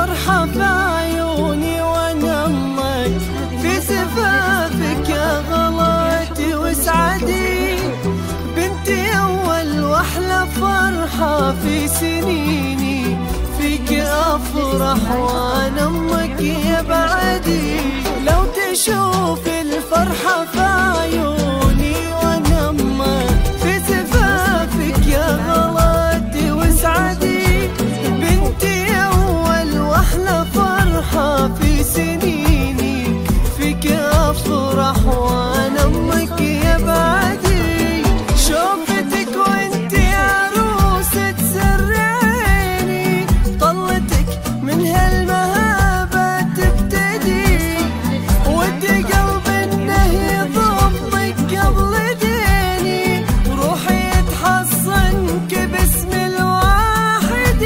الفرحة في عيوني وانمك في زفافك غلطي وسعدي، بنتي أول وأحلى فرحة في سنيني، فيك أفرح وأنا أمك يا بعدي. لو تشوف الفرحة في عيوني وأنا أمك في زفافك يا غلطي وسعدي، بنتي أول وأحلى فرحة في سنيني، فيك أفرح وأنا أمك يا بعدي. شوفتك وانتي عروسة سر عيني، طلتك من هالمهابة تبتدي، ودي قلب انه يضمك قبل ديني، روحي يتحصنك باسم الواحد.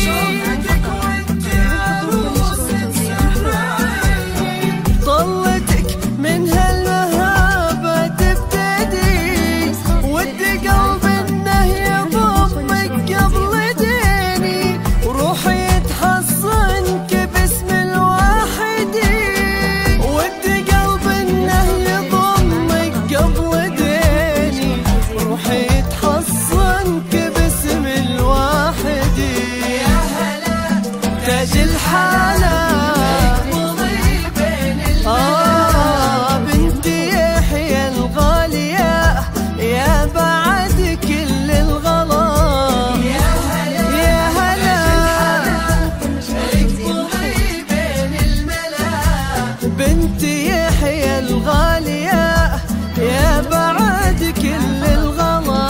شوفتك وانتي عروسة سر عيني، طلتك من هالمهابة تبتدي، ودي قلب انه يضمك قبل ديني، وروحي يتحصنك باسم الواحد. ودي قلب انه يضمك قبل ديني، وروحي يتحصنك باسم الواحد. يا هلا تاج الحالة بنتي يحيى الغالية يا بعد كل الغلا. يا هلا اقضي بين الملا، بنتي يحيى الغالية يا بعد كل الغلا.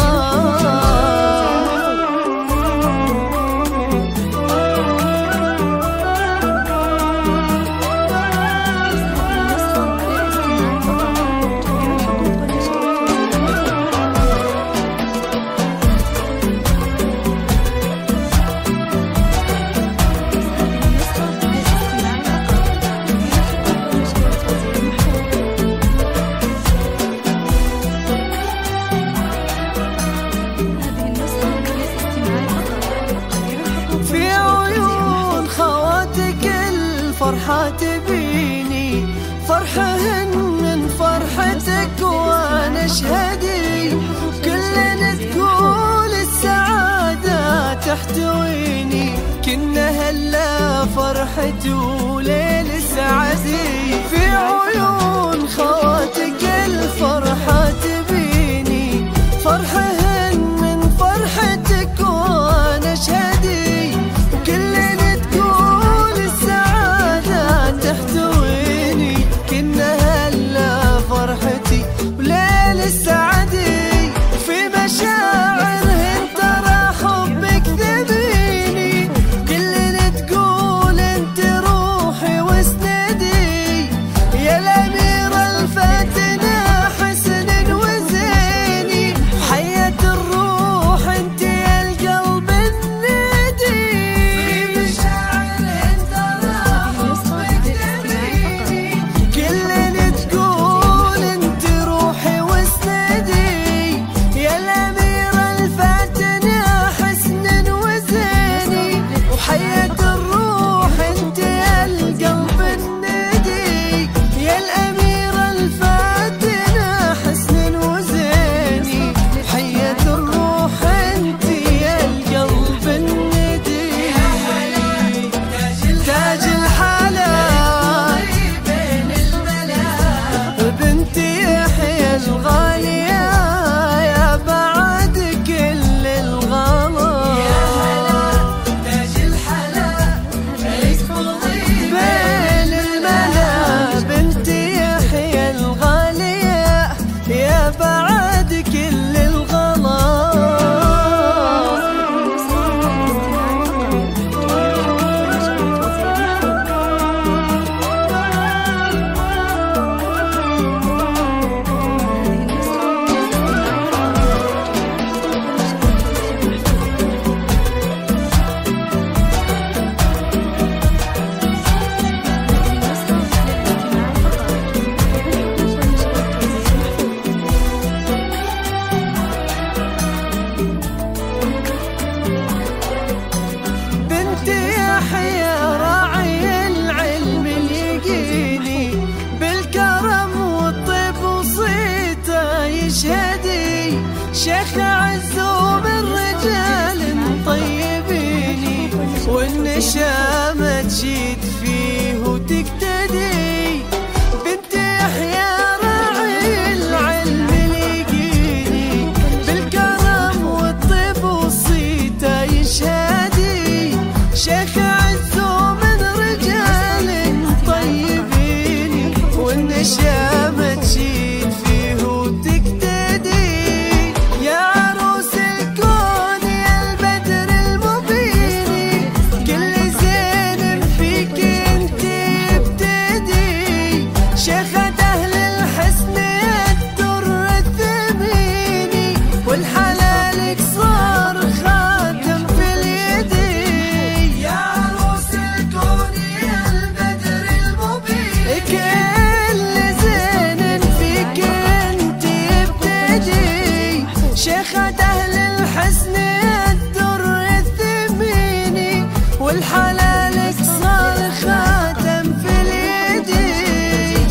في عيون خواتك الفرحة تبيني، فرحهن من فرحتك وانا شهدي، كلنا تقول السعادة تحتويني، كنا هلا فرحتي وليل سعدي. في عيون خواتك الفرحة تبيني، فرحهن من فرحتك وانا شهدي، كلنا تقول السعادة تحتويني، كنا هلا فرحتي وليل السعدي. في مشاعرهن ترى حبك ذبيني، كلنا تقول انت روحي وسندي، يا شيخ عزو من رجال طيبيني، والنشامة تشيد فيه وتقتدي. بنت يحيى راعي العلم ليقيني، بالكرم والطيب وصيته يشهدي. شيخ عزو من رجال طيبيني، والنشامة تشيد فيه وتقتدي. يا عروس الكون يا البدر المبين، كل زين فيك انت يبتدي. شيخة اهل الحسن الدر الثميني، والحلالك صار خاتم في اليدي. يا عروس الكون يا البدر المبين، كل زين فيك انت يبتدي. شيخة اهل الحسن الدر الثميني، والحلالك صار خاتم في اليدي.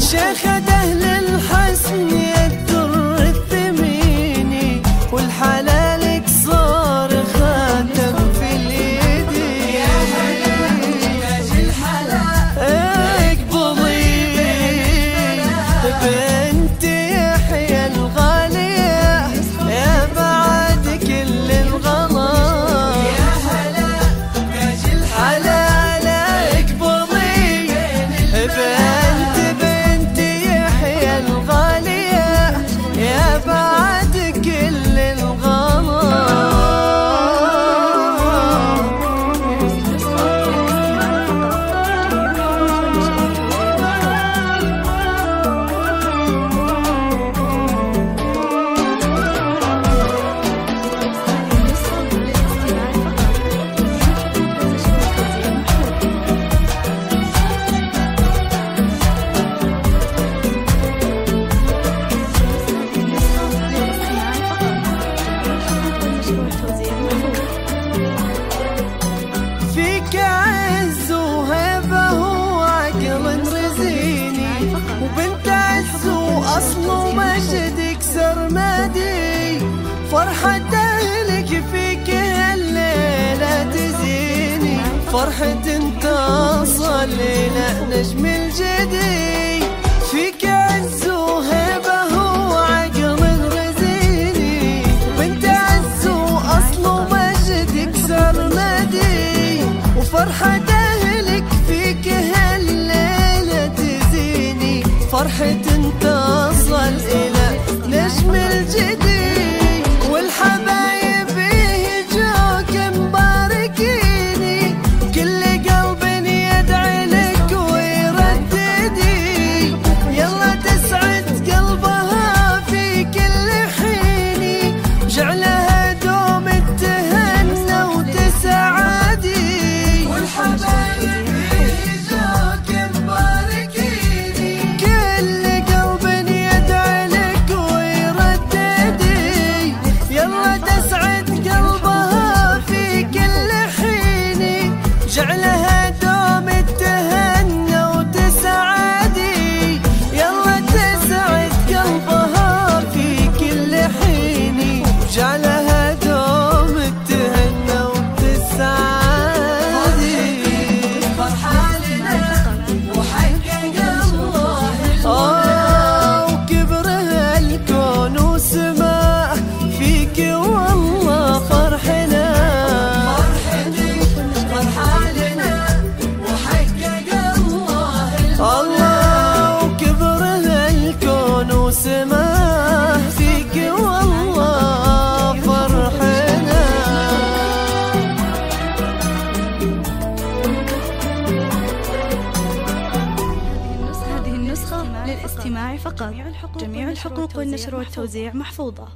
شيخة اهل الحسن الدر الثميني، والحلالك صار خاتم في اليدي. يا تاج الحلال اقبضي بنت يحيى الغالية، يا بعد كل الغلا. يا هلا تاج الحلال اقبضي بنت يحيى الغالية، يا بعد كل الغلا. فيك عز وهيبة وعقل رزيني، وبنت عز وأصل ومجدك سرمدي. فرحة أهلك فيك هالليلة تزيني، فرحة انتصل ليلة نجم الجدي. فيك عز وهيبة وعقل رزيني، وبنت عز وأصل ومجدك سرمدي. وفرحة أهلك فيك هالليلة تزيني، فرحة انتصل إلى نجم الجدي. والحبايب يجوك مباركيني، كل قلب يدعي لك ويرددي. يلا تسعد قلبها في كل حين، جعلها دوم التهنى وتسعدي. والحبايب يجوك مباركيني، كل قلب يدعي لك ويرددي. يلا تسعد قلبها في كل حين، جعلها دوم التهنى وتسعدي. يلا تسعد قلبها في كل حين، جعلها دوم التهنى وتسعدي. فرحة لنا وحقق الله، وكبرها الكون وسماه فيك والله فرحنا. فرحة لنا وحقق الله، وكبرها الكون وسماه فيك والله فرحنا. هذه النسخة للاستماع فقط. جميع الحقوق والنشر والتوزيع محفوظة.